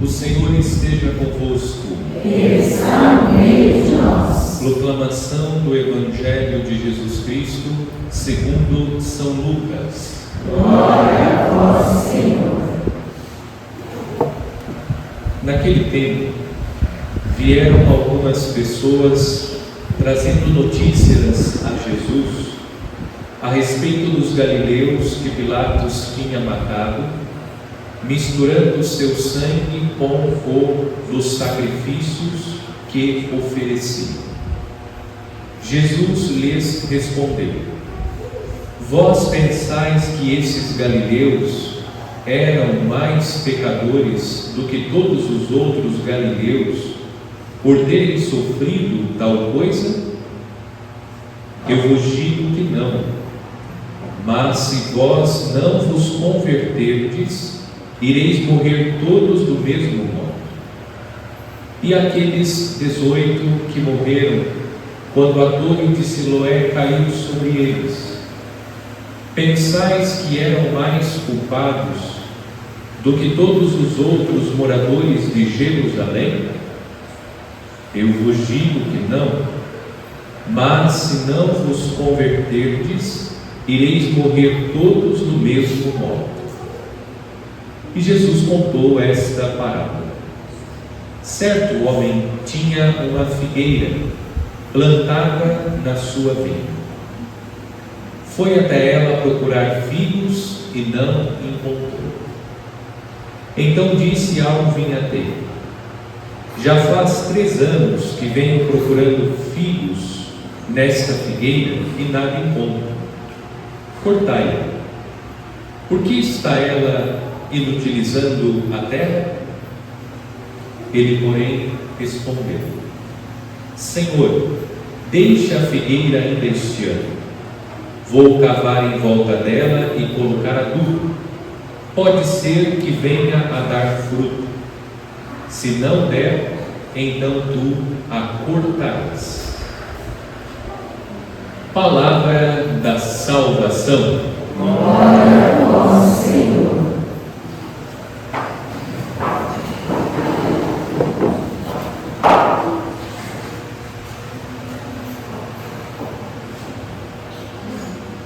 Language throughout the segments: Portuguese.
O Senhor esteja convosco. Ele está no meio de nós. Proclamação do Evangelho de Jesus Cristo segundo São Lucas. Glória a vós, Senhor. Naquele tempo, vieram algumas pessoas trazendo notícias a Jesus a respeito dos galileus que Pilatos tinha matado, misturando seu sangue com o dos sacrifícios que ofereciam. Jesus lhes respondeu: Vós pensais que esses galileus eram mais pecadores do que todos os outros galileus por terem sofrido tal coisa? Eu vos digo que não. Mas se vós não vos converterdes, ireis morrer todos do mesmo modo. E aqueles 18 que morreram quando a torre de Siloé caiu sobre eles, pensais que eram mais culpados do que todos os outros moradores de Jerusalém? Eu vos digo que não. Mas se não vos converterdes, ireis morrer todos do mesmo modo. E Jesus contou esta parábola. Certo homem tinha uma figueira plantada na sua vinha. Foi até ela procurar figos e não encontrou. Então disse ao vinhadeiro: Já faz 3 anos que venho procurando figos nesta figueira e nada encontro. Cortai-a. Por que está ela inutilizando a terra? Ele, porém, respondeu: Senhor, deixa a figueira ainda este ano. Vou cavar em volta dela e colocar adubo. Pode ser que venha a dar fruto. Se não der, então tu a cortarás. Palavra da salvação. Glória a vós, Senhor.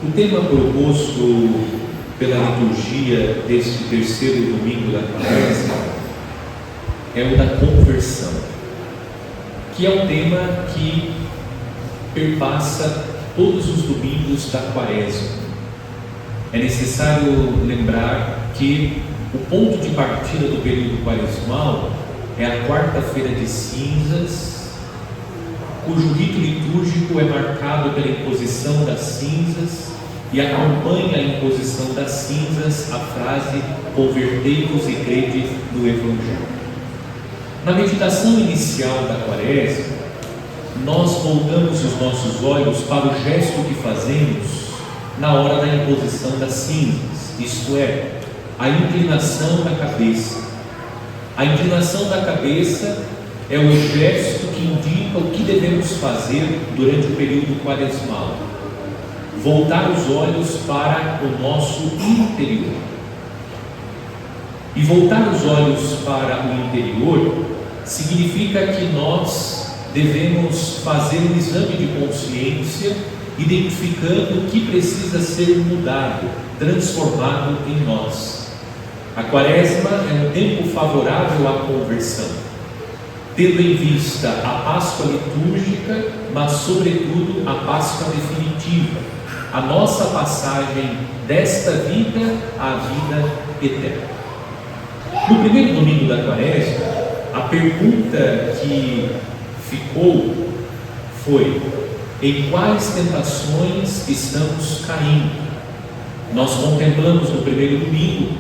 O tema proposto pela liturgia deste terceiro domingo da Quaresma é o da conversão, que é um tema que perpassa todos os domingos da Quaresma. É necessário lembrar que o ponto de partida do período quaresmal é a quarta-feira de cinzas, cujo rito litúrgico é marcado pela imposição das cinzas, e acompanha a imposição das cinzas a frase: convertei-vos e crede no Evangelho. Na meditação inicial da Quaresma, nós voltamos os nossos olhos para o gesto que fazemos na hora da imposição das cinzas, isto é, a inclinação da cabeça. A inclinação da cabeça é o gesto que indica o que devemos fazer durante o período quaresmal: voltar os olhos para o nosso interior. E voltar os olhos para o interior significa que nós devemos fazer um exame de consciência, identificando o que precisa ser mudado, transformado em nós. A Quaresma é um tempo favorável à conversão, tendo em vista a Páscoa litúrgica, mas sobretudo a Páscoa definitiva, a nossa passagem desta vida à vida eterna. No primeiro domingo da Quaresma, a pergunta que ficou foi: em quais tentações estamos caindo? Nós contemplamos no primeiro domingo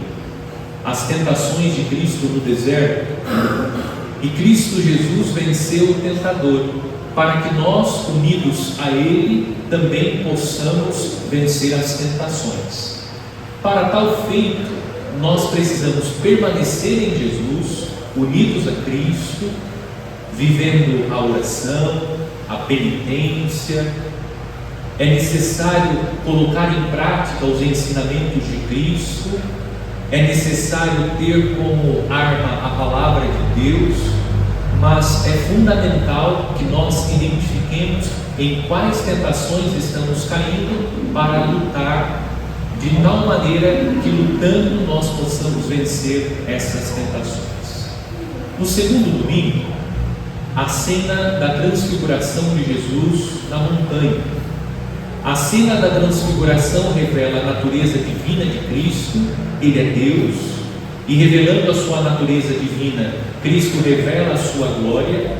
as tentações de Cristo no deserto, e Cristo Jesus venceu o tentador, para que nós, unidos a Ele, também possamos vencer as tentações. Para tal feito, nós precisamos permanecer em Jesus, unidos a Cristo, vivendo a oração, a penitência. É necessário colocar em prática os ensinamentos de Cristo, é necessário ter como arma a palavra Deus, mas é fundamental que nós identifiquemos em quais tentações estamos caindo para lutar de tal maneira que lutando nós possamos vencer essas tentações. No segundo domingo, a cena da transfiguração de Jesus na montanha. A cena da transfiguração revela a natureza divina de Cristo, Ele é Deus, e revelando a sua natureza divina, Cristo revela a sua glória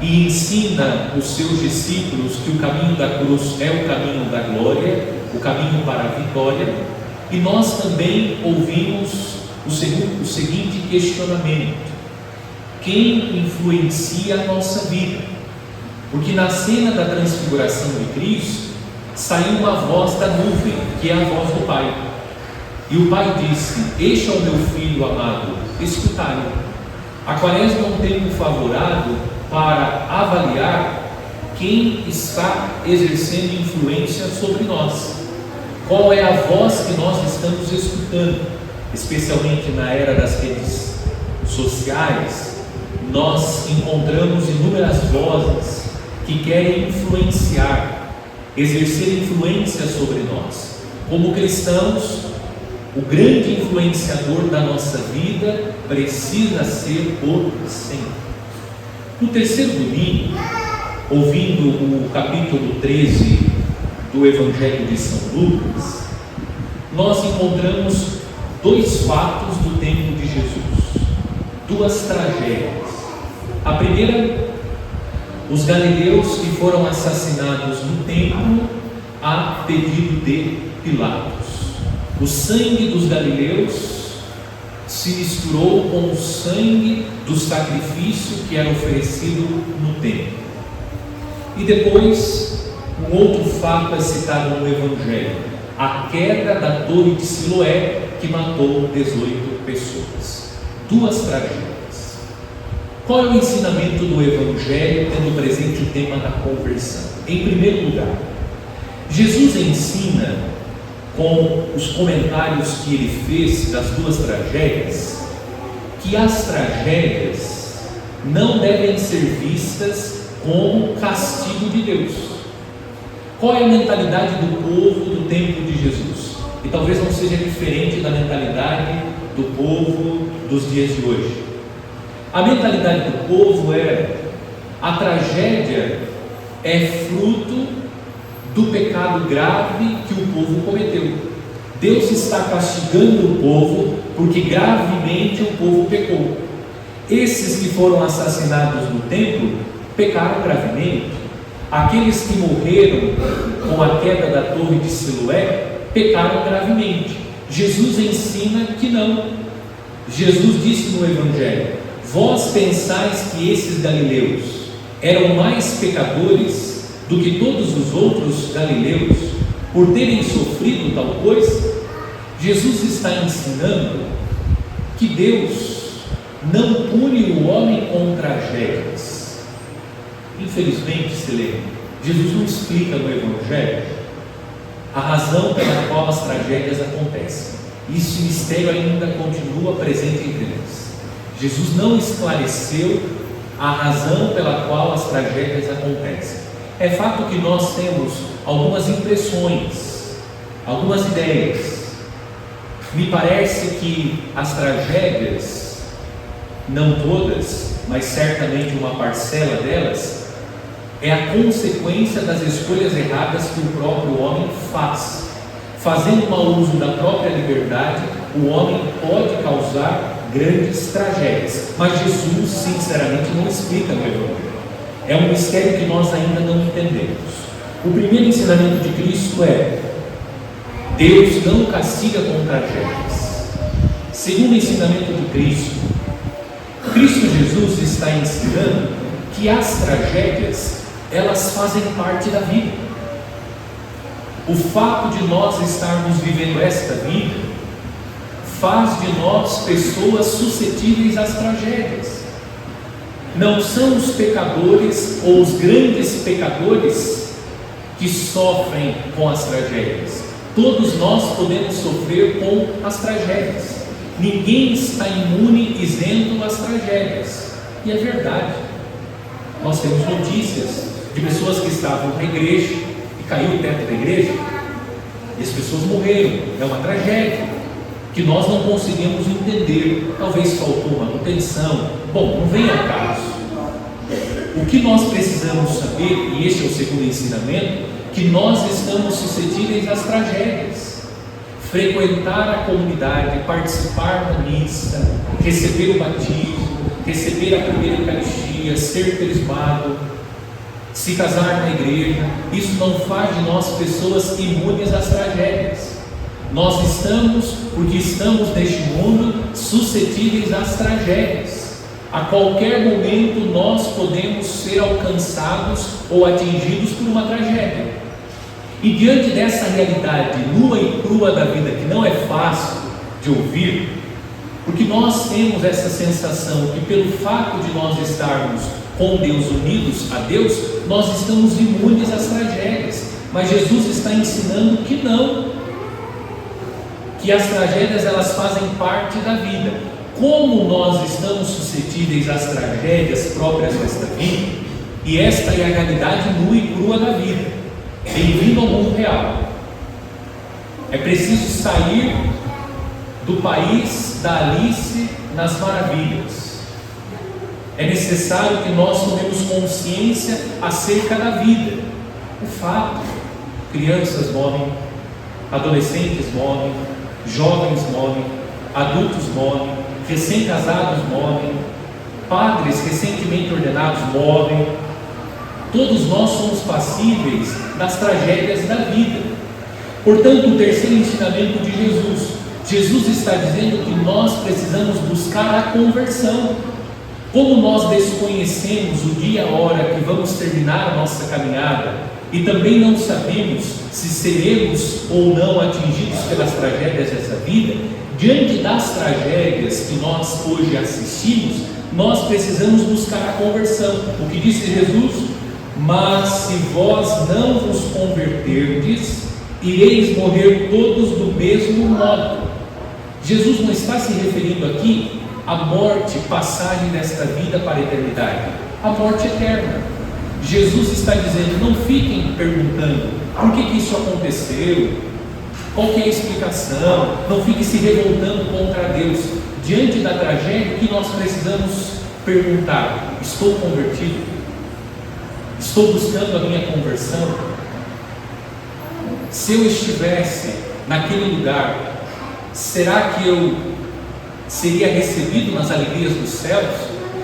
e ensina os seus discípulos que o caminho da cruz é o caminho da glória, o caminho para a vitória. E nós também ouvimos o seguinte questionamento: quem influencia a nossa vida? Porque na cena da transfiguração de Cristo saiu uma voz da nuvem, que é a voz do Pai, e o Pai disse: este é o meu Filho amado, escutai-o. A Quaresma é um tempo favorável para avaliar quem está exercendo influência sobre nós, qual é a voz que nós estamos escutando. Especialmente na era das redes sociais, nós encontramos inúmeras vozes que querem influenciar, exercer influência sobre nós. Como cristãos, o grande influenciador da nossa vida precisa ser o Senhor. No terceiro domingo, ouvindo o capítulo 13 do Evangelho de São Lucas, nós encontramos dois fatos do tempo de Jesus, duas tragédias. A primeira, os galileus que foram assassinados no templo a pedido de Pilatos. O sangue dos galileus se misturou com o sangue do sacrifício que era oferecido no templo. E depois, um outro fato é citado no Evangelho: a queda da torre de Siloé, que matou 18 pessoas. Duas tragédias. Qual é o ensinamento do Evangelho, tendo presente o tema da conversão? Em primeiro lugar, Jesus ensina, com os comentários que ele fez das duas tragédias, que as tragédias não devem ser vistas como castigo de Deus. Qual é a mentalidade do povo do tempo de Jesus? E talvez não seja diferente da mentalidade do povo dos dias de hoje. A mentalidade do povo era: a tragédia é fruto do pecado grave que o povo cometeu. Deus está castigando o povo porque gravemente o povo pecou. Esses que foram assassinados no templo pecaram gravemente. Aqueles que morreram com a queda da torre de Siloé pecaram gravemente. Jesus ensina que não. Jesus disse no Evangelho: vós pensais que esses galileus eram mais pecadores do que todos os outros galileus por terem sofrido tal coisa? Jesus está ensinando que Deus não pune o homem com tragédias. Infelizmente, se lê, Jesus não explica no Evangelho a razão pela qual as tragédias acontecem. Esse mistério ainda continua presente entre nós. Jesus não esclareceu a razão pela qual as tragédias acontecem. É fato que nós temos algumas impressões, algumas ideias. Me parece que as tragédias, não todas, mas certamente uma parcela delas, é a consequência das escolhas erradas que o próprio homem faz. Fazendo mau uso da própria liberdade, o homem pode causar grandes tragédias. Mas Jesus, sinceramente, não explica no Evangelho. É um mistério que nós ainda não entendemos. O primeiro ensinamento de Cristo é: Deus não castiga com tragédias. Segundo ensinamento de Cristo, Cristo Jesus está ensinando que as tragédias, elas fazem parte da vida. O fato de nós estarmos vivendo esta vida faz de nós pessoas suscetíveis às tragédias. Não são os pecadores ou os grandes pecadores que sofrem com as tragédias. Todos nós podemos sofrer com as tragédias. Ninguém está imune, isento às tragédias. tragédias. E é verdade. Nós temos notícias de pessoas que estavam na igreja e caiu o teto da igreja e as pessoas morreram. É uma tragédia que nós não conseguimos entender. Talvez faltou manutenção. Bom, não vem ao caso. O que nós precisamos saber, e este é o segundo ensinamento, que nós estamos suscetíveis às tragédias. Frequentar a comunidade, participar da missa, receber o batismo, receber a primeira Eucaristia, ser crismado, se casar na igreja, isso não faz de nós pessoas imunes às tragédias. Nós estamos, porque estamos neste mundo, suscetíveis às tragédias. A qualquer momento nós podemos ser alcançados ou atingidos por uma tragédia. E diante dessa realidade nua e crua da vida, que não é fácil de ouvir, porque nós temos essa sensação que pelo fato de nós estarmos com Deus, unidos a Deus, nós estamos imunes às tragédias. Mas Jesus está ensinando que não, que as tragédias elas fazem parte da vida. Como nós estamos suscetíveis às tragédias próprias desta vida, e esta é a realidade nua e crua da vida. Bem-vindo ao mundo real. É preciso sair do país da Alice nas Maravilhas. É necessário que nós tomemos consciência acerca da vida. O fato: crianças morrem, adolescentes morrem, jovens morrem, adultos morrem, recém-casados morrem, padres recentemente ordenados morrem. Todos nós somos passíveis das tragédias da vida. Portanto, o terceiro ensinamento de Jesus está dizendo que nós precisamos buscar a conversão. Como nós desconhecemos o dia e a hora que vamos terminar a nossa caminhada, e também não sabemos se seremos ou não atingidos pelas tragédias dessa vida, diante das tragédias que nós hoje assistimos, nós precisamos buscar a conversão. O que disse Jesus? Mas se vós não vos converterdes, ireis morrer todos do mesmo modo. Jesus não está se referindo aqui à morte, passagem desta vida para a eternidade, a morte eterna. Jesus está dizendo: não fiquem perguntando por que isso aconteceu, qual que é a explicação, não fiquem se revoltando contra Deus. Diante da tragédia, o que nós precisamos perguntar? Estou convertido? Estou buscando a minha conversão? Se eu estivesse naquele lugar, será que eu seria recebido nas alegrias dos céus?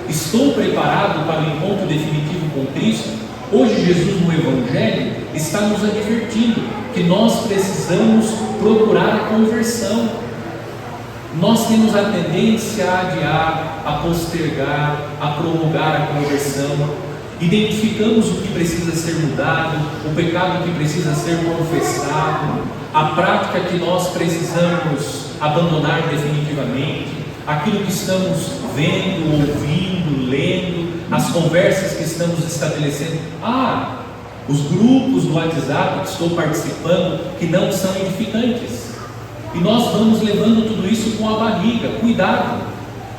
Estou preparado para o encontro definitivo com Cristo? Hoje Jesus no Evangelho está nos advertindo que nós precisamos procurar a conversão. Nós temos a tendência a adiar, a postergar, a prolongar a conversão. Identificamos o que precisa ser mudado, o pecado que precisa ser confessado, a prática que nós precisamos abandonar definitivamente, aquilo que estamos vendo, ouvindo, lendo, as conversas que estamos estabelecendo. Os grupos do WhatsApp que estou participando, que não são edificantes. E nós vamos levando tudo isso com a barriga. Cuidado,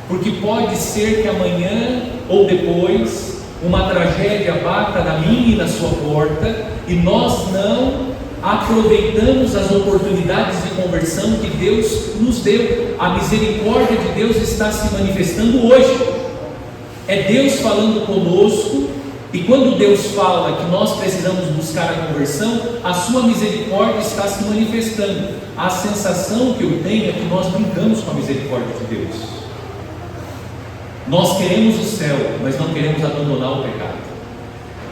porque pode ser que amanhã ou depois uma tragédia bata na minha e na sua porta, e nós não aproveitamos as oportunidades de conversão que Deus nos deu. A misericórdia de Deus está se manifestando hoje. É Deus falando conosco, e quando Deus fala que nós precisamos buscar a conversão, a sua misericórdia está se manifestando. A sensação que eu tenho é que nós brincamos com a misericórdia de Deus. Nós queremos o céu, mas não queremos abandonar o pecado.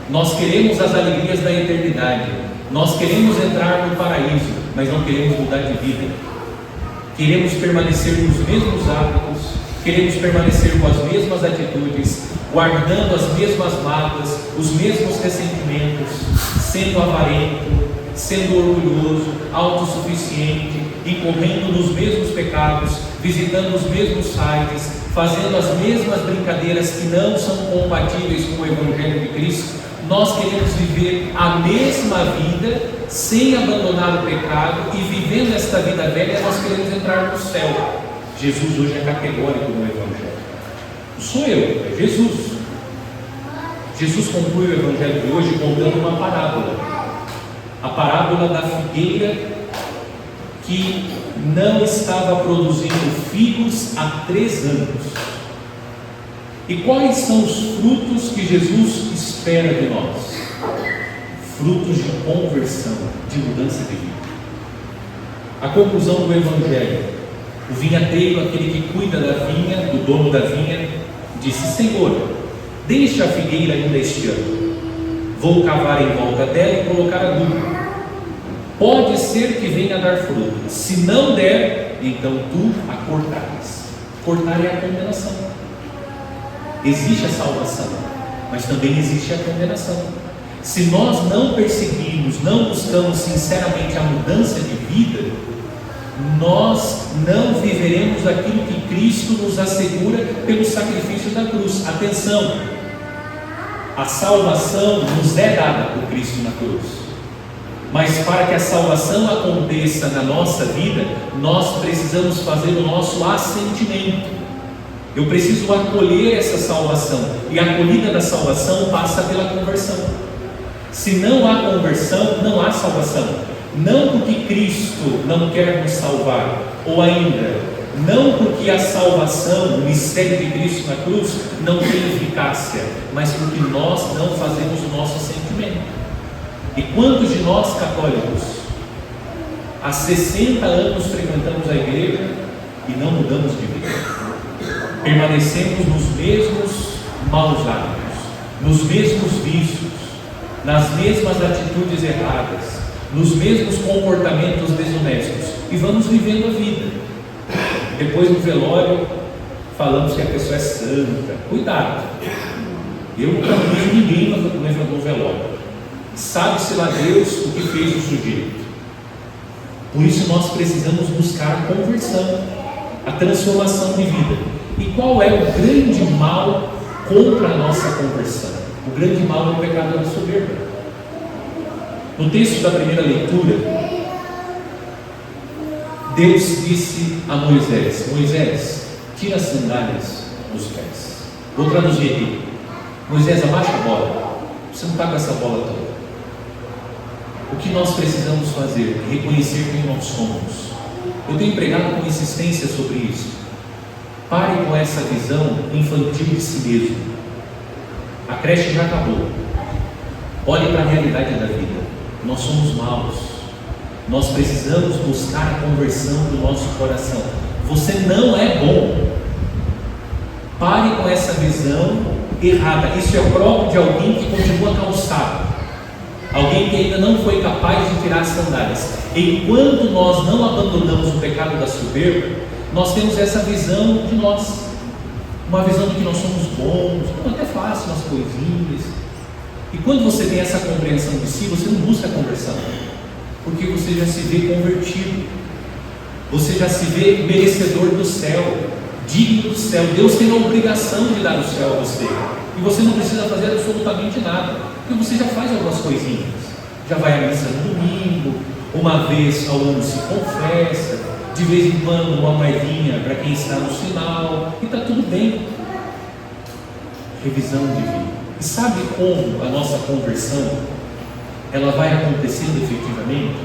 Nós queremos as alegrias da eternidade. Nós queremos entrar no paraíso, mas não queremos mudar de vida. Queremos permanecer nos mesmos hábitos, queremos permanecer com as mesmas atitudes, guardando as mesmas mágoas, os mesmos ressentimentos, sendo avarento, sendo orgulhoso, autossuficiente, incorrendo nos mesmos pecados, visitando os mesmos sites, fazendo as mesmas brincadeiras que não são compatíveis com o Evangelho de Cristo. Nós queremos viver a mesma vida sem abandonar o pecado, e vivendo esta vida velha nós queremos entrar no céu. Jesus hoje é categórico no Evangelho. Não sou eu, é Jesus. Jesus conclui o Evangelho de hoje contando uma parábola. A parábola da figueira que não estava produzindo figos há 3 anos. E quais são os frutos que Jesus espera de nós? Frutos de conversão, de mudança de vida. A conclusão do Evangelho: o vinhateiro, aquele que cuida da vinha, do dono da vinha, disse: Senhor, deixa a figueira ainda este ano, vou cavar em volta dela e colocar adubo. Pode ser que venha a dar fruto, se não der, então tu a cortares. Cortar é a condenação. Existe a salvação, mas também existe a condenação. Se nós não perseguirmos, não buscamos sinceramente a mudança de vida, nós não viveremos aquilo que Cristo nos assegura pelo sacrifício da cruz. Atenção, a salvação nos é dada por Cristo na cruz, mas para que a salvação aconteça na nossa vida, nós precisamos fazer o nosso assentimento. Eu preciso acolher essa salvação, e a acolhida da salvação passa pela conversão. Se não há conversão, não há salvação. Não porque Cristo não quer nos salvar, ou ainda, não porque a salvação, o mistério de Cristo na cruz, não tem eficácia, mas porque nós não fazemos o nosso assentimento. E quantos de nós católicos há 60 anos frequentamos a igreja e não mudamos de vida? Permanecemos nos mesmos maus hábitos, nos mesmos vícios, nas mesmas atitudes erradas, nos mesmos comportamentos desonestos, e vamos vivendo a vida. Depois no velório falamos que a pessoa é santa. Cuidado, eu não convido ninguém no velório. Sabe-se lá Deus o que fez o sujeito. Por isso nós precisamos buscar a conversão, a transformação de vida. E qual é o grande mal contra a nossa conversão? O grande mal é o pecado da soberba. No texto da primeira leitura, Deus disse a Moisés: Moisés, tira as sandálias dos pés. Vou traduzir aqui. Moisés, abaixa a bola. Você não está com essa bola toda. O que nós precisamos fazer é reconhecer quem nós somos. Eu tenho pregado com insistência sobre isso. Pare com essa visão infantil de si mesmo. A creche já acabou. Olhe para a realidade da vida. Nós somos maus. Nós precisamos buscar a conversão do nosso coração. Você não é bom. Pare com essa visão errada. Isso é próprio de alguém que continua calçado. Alguém que ainda não foi capaz de tirar as sandálias. Enquanto nós não abandonamos o pecado da soberba, nós temos essa visão de nós. Uma visão de que nós somos bons, até fácil nas coisinhas. E quando você tem essa compreensão de si, você não busca a conversão, porque você já se vê convertido, você já se vê merecedor do céu, digno do céu. Deus tem a obrigação de dar o céu a você, e você não precisa fazer absolutamente nada, porque você já faz algumas coisinhas, já vai à missa no domingo, uma vez ao ano se confessa, de vez em quando uma moedinha para quem está no sinal, e está tudo bem. Revisão de vida. E sabe como a nossa conversão ela vai acontecendo efetivamente,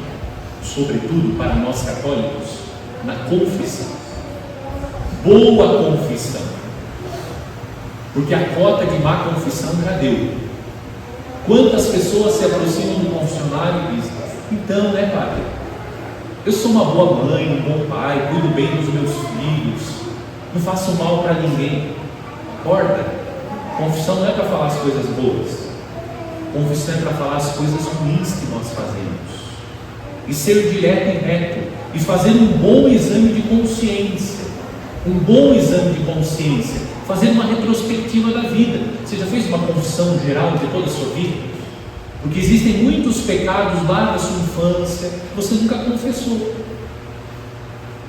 sobretudo para nós católicos? Na confissão. Boa confissão. Porque a cota de má confissão já deu. Quantas pessoas se aproximam do confessionário e dizem: então, né, padre, eu sou uma boa mãe, um bom pai, cuido bem dos meus filhos, não faço mal para ninguém. Acorda. Confissão não é para falar as coisas boas. Confissão é para falar as coisas ruins que nós fazemos. E ser direto e reto. E fazer um bom exame de consciência. Um bom exame de consciência. Fazer uma retrospectiva da vida. Você já fez uma confissão geral de toda a sua vida? Porque existem muitos pecados lá da sua infância que você nunca confessou.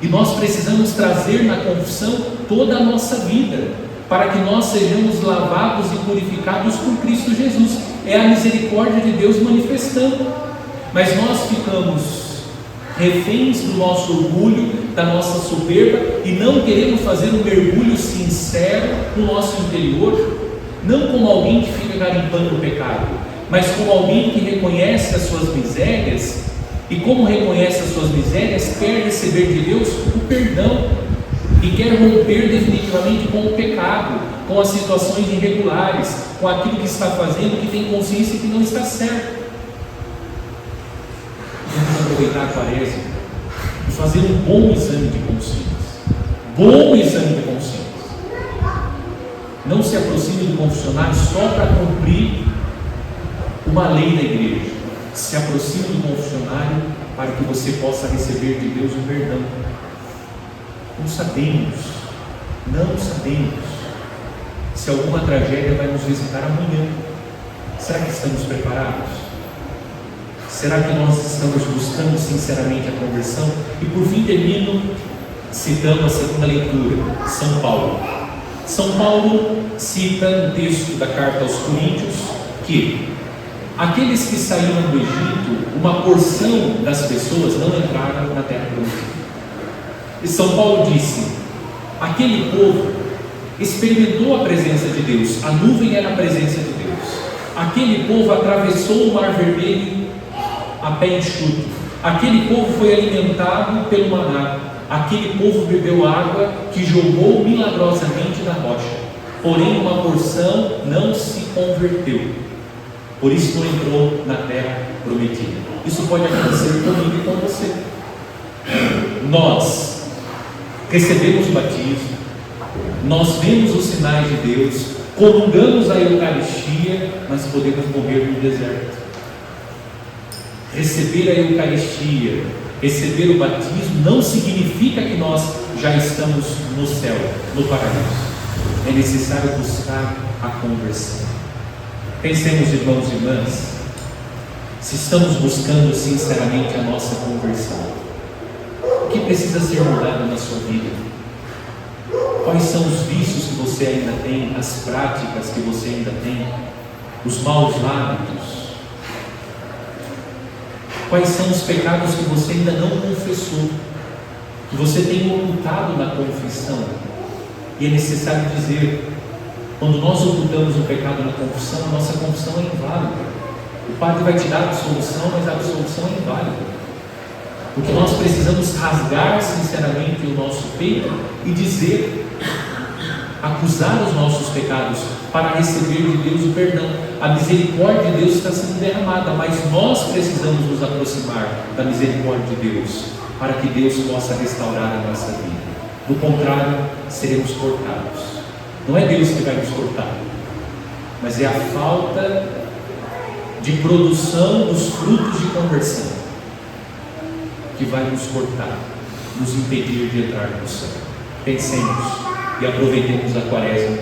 E nós precisamos trazer na confissão toda a nossa vida, para que nós sejamos lavados e purificados por Cristo Jesus. É a misericórdia de Deus manifestando. Mas nós ficamos reféns do nosso orgulho, da nossa soberba, e não queremos fazer um mergulho sincero no nosso interior, não como alguém que fica garimpando o pecado, mas como alguém que reconhece as suas misérias, e como reconhece as suas misérias, quer receber de Deus o perdão, e quer romper definitivamente com o pecado, com as situações irregulares, com aquilo que está fazendo, que tem consciência que não está certo. Vamos aproveitar a quaresma e fazer um bom exame de consciência. Bom exame de consciência. Não se aproxime do confessionário só para cumprir uma lei da igreja. Se aproxime do confessionário para que você possa receber de Deus o perdão. Não sabemos se alguma tragédia vai nos visitar amanhã. Será que estamos preparados? Será que nós estamos buscando sinceramente a conversão? E por fim termino citando a segunda leitura, São Paulo. São Paulo cita no texto da carta aos Coríntios que aqueles que saíram do Egito, uma porção das pessoas não entraram na terra prometida. E São Paulo disse: aquele povo experimentou a presença de Deus, a nuvem era a presença de Deus. Aquele povo atravessou o Mar Vermelho a pé enxuto. Aquele povo foi alimentado pelo maná. Aquele povo bebeu água que jogou milagrosamente da rocha. Porém, uma porção não se converteu. Por isso não entrou na terra prometida. Isso pode acontecer comigo e com você. Nós recebemos o batismo, nós vemos os sinais de Deus, comungamos a Eucaristia, mas podemos morrer no deserto. Receber a Eucaristia, receber o batismo, não significa que nós já estamos no céu, no paraíso. É necessário buscar a conversão. Pensemos, irmãos e irmãs, se estamos buscando sinceramente a nossa conversão. O que precisa ser mudado na sua vida? Quais são os vícios que você ainda tem, as práticas que você ainda tem, os maus hábitos? Quais são os pecados que você ainda não confessou, que você tem ocultado na confissão? E é necessário dizer, quando nós ocultamos o pecado na confissão, a nossa confissão é inválida. O padre vai te dar a absolução, mas a absolução é inválida. Porque nós precisamos rasgar sinceramente o nosso peito e dizer, acusar os nossos pecados para receber de Deus o perdão. A misericórdia de Deus está sendo derramada, mas nós precisamos nos aproximar da misericórdia de Deus para que Deus possa restaurar a nossa vida. Do contrário, seremos cortados. Não é Deus que vai nos cortar, mas é a falta de produção dos frutos de conversão que vai nos cortar, nos impedir de entrar no céu. Pensemos e aproveitemos a quaresma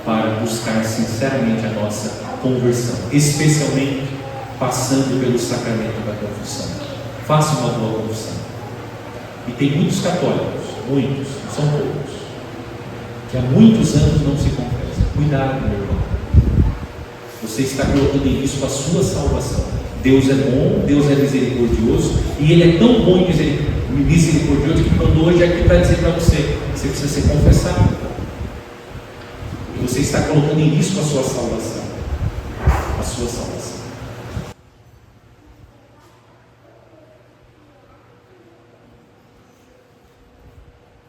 para buscar sinceramente a nossa conversão, especialmente passando pelo sacramento da confissão. Faça uma boa confissão. E tem muitos católicos, muitos, não são poucos, que há muitos anos não se confessam. Cuidado, meu irmão. Você está colocando em risco a sua salvação. Deus é bom, Deus é misericordioso, e Ele é tão bom e misericordioso que mandou hoje aqui para dizer para você: você precisa ser confessado. E você está colocando em risco a sua salvação. A sua salvação.